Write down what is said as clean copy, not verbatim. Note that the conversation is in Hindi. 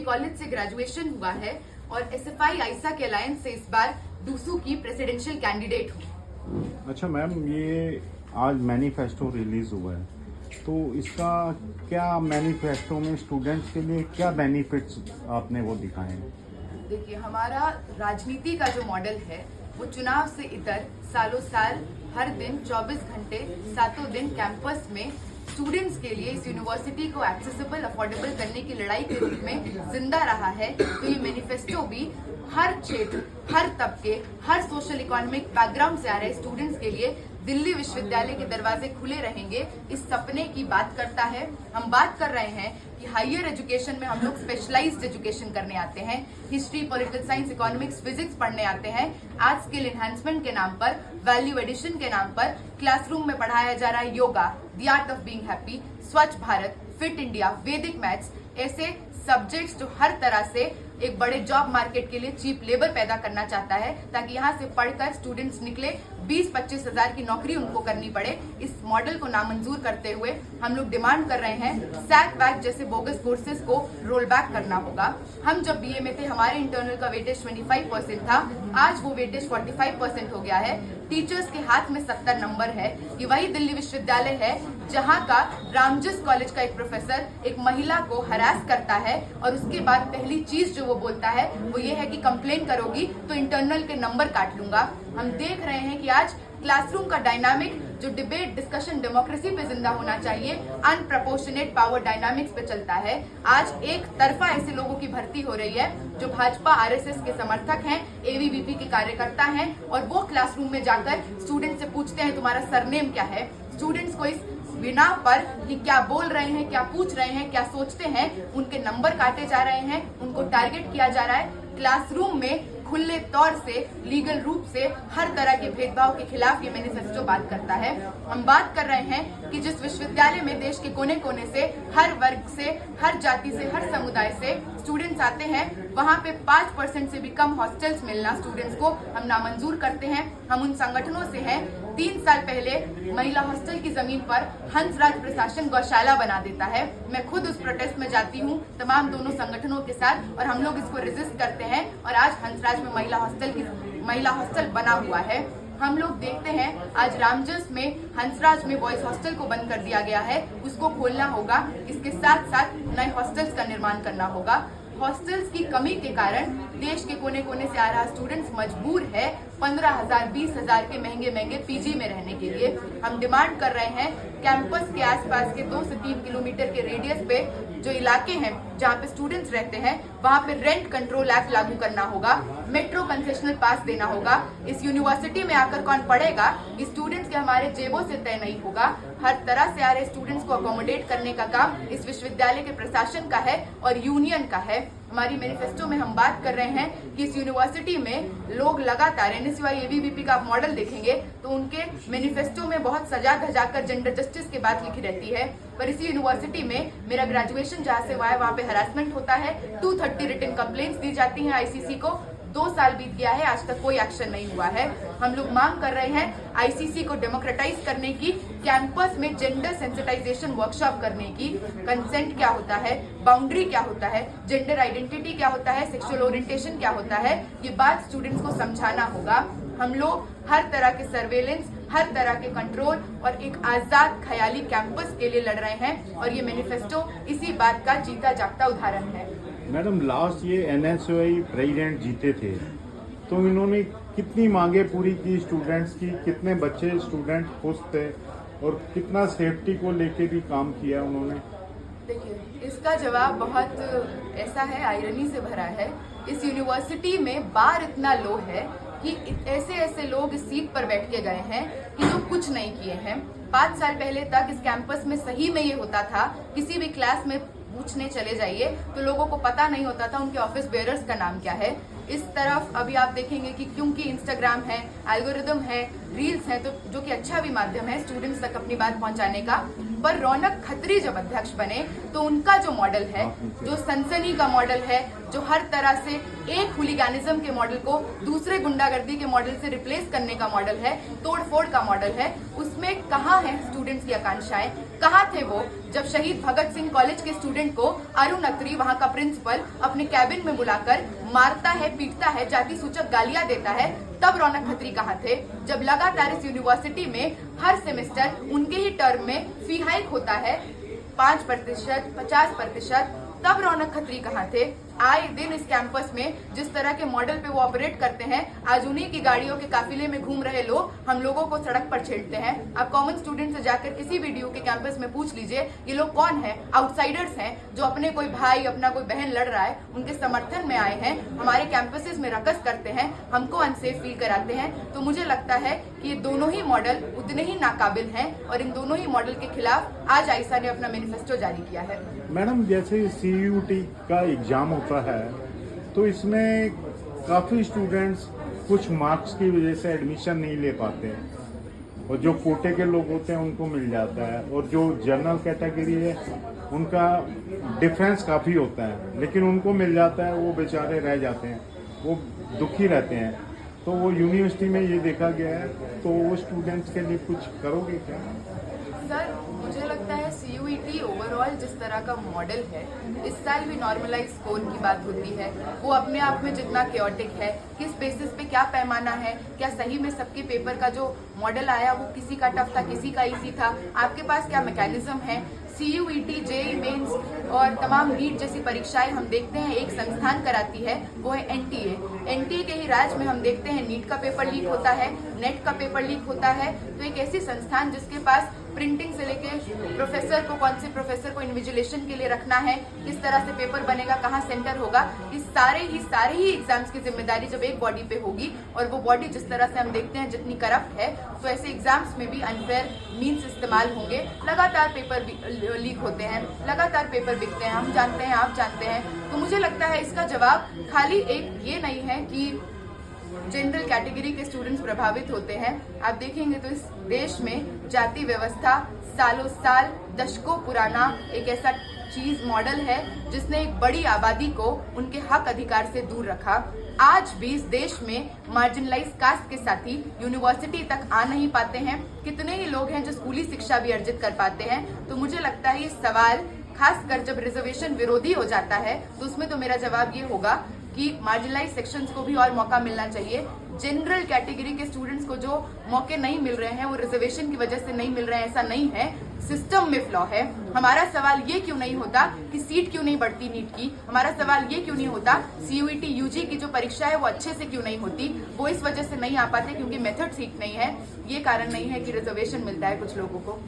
कॉलेज से ग्रेजुएशन हुआ है और एसएफआई आइसा के अलायंस से इस बार डूसू की प्रेसिडेंशियल कैंडिडेट हूँ। अच्छा मैम, ये आज मैनिफेस्टो रिलीज हुआ है, तो इसका क्या मैनिफेस्टो में स्टूडेंट्स के लिए क्या बेनिफिट्स आपने वो दिखाए हैं? देखिए, हमारा राजनीति का जो मॉडल है वो चुनाव से इतर सालों साल हर दिन 24 घंटे 7 दिन कैंपस में स्टूडेंट्स के लिए इस यूनिवर्सिटी को एक्सेसिबल अफोर्डेबल करने की लड़ाई के रूप में जिंदा रहा है। तो ये मैनिफेस्टो भी हर क्षेत्र, हर तबके, हर सोशल इकोनॉमिक बैकग्राउंड से आ रहे स्टूडेंट्स के लिए दिल्ली विश्वविद्यालय के दरवाजे खुले रहेंगे इस सपने की बात करता है। हम बात कर रहे हैं कि हायर एजुकेशन में हम लोग स्पेशलाइज्ड एजुकेशन करने आते हैं, history, political science, economics, physics पढ़ने आते हैं। आज स्किल एनहांसमेंट के नाम पर, वैल्यू एडिशन के नाम पर क्लासरूम में पढ़ाया जा रहा है yoga, the art of being happy, स्वच्छ भारत, फिट इंडिया, वैदिक मैथ्स, ऐसे सब्जेक्ट्स जो हर तरह से एक बड़े जॉब मार्केट के लिए चीप लेबर पैदा करना चाहता है, ताकि यहाँ से पढ़कर स्टूडेंट्स निकले 20-25 हजार की नौकरी उनको करनी पड़े। इस मॉडल को नामंजूर करते हुए हम लोग डिमांड कर रहे हैं सैक वैक जैसे बोगस कोर्सेज को रोल बैक करना होगा। हम जब बीए में थे, हमारे इंटरनल का वेटेज 25% था, आज वो वेटेज 45% हो गया है। टीचर्स के हाथ में 70 नंबर है। ये वही दिल्ली विश्वविद्यालय है जहाँ का रामजस कॉलेज का एक प्रोफेसर एक महिला को हरास करता है और उसके बाद पहली चीज जो वो बोलता है वो ये है कि कंप्लेन करोगी तो इंटरनल के नंबर काट लूंगा। हम देख रहे हैं कि आज क्लासरूम का डायनामिक जो डिबेट, डिस्कशन, डेमोक्रेसी पे जिंदा होना चाहिए, अनप्रपोर्शनेट पावर डायनामिक्स पे चलता है। आज एक तरफा ऐसे लोगों की भर्ती हो रही है जो भाजपा आरएसएस के समर्थक हैं, एबीवीपी के कार्यकर्ता हैं, और वो क्लासरूम में जाकर स्टूडेंट से पूछते हैं तुम्हारा सरनेम क्या है। स्टूडेंट्स को इस बिना पर कि क्या बोल रहे हैं, क्या पूछ रहे हैं, क्या सोचते हैं, उनके नंबर काटे जा रहे हैं, उनको टारगेट किया जा रहा है। क्लासरूम में खुले तौर से, लीगल रूप से हर तरह के भेदभाव के खिलाफ ये मैनिफेस्टो बात करता है। हम बात कर रहे हैं कि जिस विश्वविद्यालय में देश के कोने कोने से, हर वर्ग से, हर जाति से, हर समुदाय से स्टूडेंट्स आते हैं, वहाँ पे 5% से भी कम हॉस्टल्स मिलना स्टूडेंट्स को हम नामंजूर करते हैं। हम उन संगठनों से हैं 3 साल पहले महिला हॉस्टल की जमीन पर हंसराज प्रशासन गौशाला बना देता है। मैं खुद उस प्रोटेस्ट में जाती हूँ तमाम दोनों संगठनों के साथ, और हम लोग इसको रेजिस्ट करते हैं। और आज हंसराज में महिला हॉस्टल बना हुआ है। हम लोग देखते हैं आज रामजस में, हंसराज में बॉयज हॉस्टल को बंद कर दिया गया है, उसको खोलना होगा। इसके साथ साथ नए हॉस्टल्स का निर्माण करना होगा। हॉस्टल्स की कमी के कारण देश के कोने कोने से आ रहा स्टूडेंट्स मजबूर है 15,000, 20,000 के महंगे पीजी में रहने के लिए। हम डिमांड कर रहे हैं कैंपस के आसपास के 2 से 3 किलोमीटर के रेडियस पे जो इलाके हैं जहाँ पे स्टूडेंट्स रहते हैं, वहाँ पे रेंट कंट्रोल एक्ट लागू करना होगा, मेट्रो कंसेशनल पास देना होगा। इस यूनिवर्सिटी में आकर कौन पढ़ेगा, स्टूडेंट्स के हमारे जेबों से तय नहीं होगा। हर तरह से आ रहे स्टूडेंट्स को अकोमोडेट करने का काम इस विश्वविद्यालय के प्रशासन का है और यूनियन का है। हमारी मैनिफेस्टो में हम बात कर रहे हैं कि इस यूनिवर्सिटी में लोग लगातार एनएसयूआई, एबीवीपी का आप मॉडल देखेंगे तो उनके मैनिफेस्टो में बहुत सजा धजा कर जेंडर जस्टिस की बात लिखी रहती है, पर इसी यूनिवर्सिटी में मेरा ग्रेजुएशन जहाँ से हुआ है वहाँ पे हरासमेंट होता है। 230 रिटन कंप्लेंट्स दी जाती हैं आईसीसी को। 2 साल बीत गया है, आज तक कोई एक्शन नहीं हुआ है। हम लोग मांग कर रहे हैं आईसीसी को डेमोक्रेटाइज करने की, कैंपस में जेंडर सेंसिटाइजेशन वर्कशॉप करने की। कंसेंट क्या होता है, बाउंड्री क्या होता है, जेंडर आइडेंटिटी क्या होता है, सेक्सुअल ओरिएंटेशन क्या होता है, ये बात स्टूडेंट्स को समझाना होगा। हम लोग हर तरह के सर्वेलेंस, हर तरह के कंट्रोल और एक आजाद ख्याली कैंपस के लिए लड़ रहे हैं, और ये मैनिफेस्टो इसी बात का जीता जागता उदाहरण है। मैडम, लास्ट ये एनएसयूआई प्रेसिडेंट जीते थे, तो इन्होंने कितनी मांगे पूरी की स्टूडेंट्स की, कितने बच्चे स्टूडेंट खुश थे और कितना सेफ्टी को लेके भी काम किया उन्होंने? देखिए, इसका जवाब बहुत ऐसा है, आयरनी से भरा है। इस यूनिवर्सिटी में बार इतना लो है कि ऐसे लोग इस सीट पर बैठ के गए हैं कि जो कुछ नहीं किए हैं। 5 साल पहले तक इस कैंपस में सही में ये होता था, किसी भी क्लास में पूछने चले जाइए तो लोगों को पता नहीं होता था उनके ऑफिस बेयरर्स का नाम क्या है। इस तरफ अभी आप देखेंगे कि क्योंकि इंस्टाग्राम है, एल्गोरिदम है, रील्स है, तो जो कि अच्छा भी माध्यम है स्टूडेंट्स तक अपनी बात पहुंचाने का, पर रौनक खत्री जब अध्यक्ष बने तो उनका जो मॉडल है, जो सनसनी का मॉडल है, जो हर तरह से एक हुलिगैनिज्म के मॉडल को दूसरे गुंडागर्दी के मॉडल से रिप्लेस करने का मॉडल है, तोड़फोड़ का मॉडल है, उसमें कहाँ है स्टूडेंट्स की आकांक्षाएं? कहाँ थे वो जब शहीद भगत सिंह कॉलेज के स्टूडेंट को अरुण अत्री, वहां का प्रिंसिपल, अपने कैबिन में बुलाकर मारता है, पीटता है, जाति सूचक गालियां देता है? तब रौनक खत्री कहाँ थे जब लगातार इस यूनिवर्सिटी में हर सेमेस्टर उनके ही टर्म में फी हाइक होता है 5%, 50%? तब रौनक खत्री कहाँ थे? आए दिन इस कैंपस में जिस तरह के मॉडल पे वो ऑपरेट करते हैं, आज उन्हीं की गाड़ियों के काफिले में घूम रहे लोग हम लोगों को सड़क पर छेड़ते हैं। आप कॉमन स्टूडेंट से जाकर किसी भी DU के कैंपस में पूछ लीजिए, ये लोग कौन है? आउटसाइडर्स हैं जो अपने कोई भाई, अपना कोई बहन लड़ रहा है, उनके समर्थन में आए हैं, हमारे कैंपसेस में रकस करते हैं, हमको अनसेफ फील कराते हैं। तो मुझे लगता है कि ये दोनों ही मॉडल उतने ही नाकाबिल हैं और इन दोनों ही मॉडल के खिलाफ आज आइसा ने अपना मैनिफेस्टो जारी किया है। मैडम, जैसे CUT का एग्जाम होता है तो इसमें काफ़ी स्टूडेंट्स कुछ मार्क्स की वजह से एडमिशन नहीं ले पाते हैं और जो कोटे के लोग होते हैं उनको मिल जाता है, और जो जनरल कैटेगरी है उनका डिफरेंस काफ़ी होता है, लेकिन उनको मिल जाता है, वो बेचारे रह जाते हैं, वो दुखी रहते हैं। तो वो यूनिवर्सिटी में ये देखा गया है, तो वो स्टूडेंट्स के लिए कुछ करोगे क्या? सर, मुझे लगता है CUET ओवरऑल जिस तरह का मॉडल है, इस साल भी नॉर्मलाइज स्कोर की बात होती है, वो अपने आप में जितना क्योटिक है, किस बेसिस पे क्या पैमाना है, क्या सही में सबके पेपर का जो मॉडल आया वो किसी का टफ था, किसी का इजी था, आपके पास क्या मैकेनिज्म है? CUET, JEE मेंस और तमाम नीट जैसी परीक्षाएं हम देखते हैं एक संस्थान कराती है, वो है NTA के ही राज में हम देखते हैं नीट का पेपर लीक होता है, नेट का पेपर लीक होता है। तो एक ऐसी संस्थान जिसके पास प्रिंटिंग से लेके प्रोफेसर को, कौन से प्रोफेसर को इन्विजिलेशन के लिए रखना है, किस तरह से पेपर बनेगा, कहाँ सेंटर होगा, इस सारे ही एग्जाम्स की जिम्मेदारी जब एक बॉडी पे होगी, और वो बॉडी जिस तरह से हम देखते हैं जितनी करप्ट है, तो ऐसे एग्जाम्स में भी अनफेयर मीन्स इस्तेमाल होंगे। लगातार पेपर लीक होते हैं, लगातार पेपर बिकते हैं, हम जानते हैं, आप जानते हैं। तो मुझे लगता है इसका जवाब खाली एक ये नहीं है कि जनरल कैटेगरी के स्टूडेंट्स प्रभावित होते हैं। आप देखेंगे तो इस देश में जाति व्यवस्था सालों साल, दशकों पुराना एक ऐसा चीज मॉडल है जिसने एक बड़ी आबादी को उनके हक अधिकार से दूर रखा। आज भी इस देश में मार्जिनलाइज कास्ट के साथी यूनिवर्सिटी तक आ नहीं पाते हैं। कितने ही लोग हैं जो स्कूली शिक्षा भी अर्जित कर पाते हैं। तो मुझे लगता है ये सवाल खासकर जब रिजर्वेशन विरोधी हो जाता है तो उसमें तो मेरा जवाब ये होगा कि मार्जिनलाइज सेक्शंस को भी और मौका मिलना चाहिए। जनरल कैटेगरी के स्टूडेंट्स को जो मौके नहीं मिल रहे हैं वो रिजर्वेशन की वजह से नहीं मिल रहे हैं, ऐसा नहीं है, सिस्टम में फ्लॉ है। हमारा सवाल ये क्यों नहीं होता कि सीट क्यों नहीं बढ़ती नीट की, हमारा सवाल ये क्यों नहीं होता CUET UG की जो परीक्षा है वो अच्छे से क्यों नहीं होती, वो इस वजह से नहीं आ पाते क्योंकि मेथड ठीक नहीं है, ये कारण नहीं है कि रिजर्वेशन मिलता है कुछ लोगों को।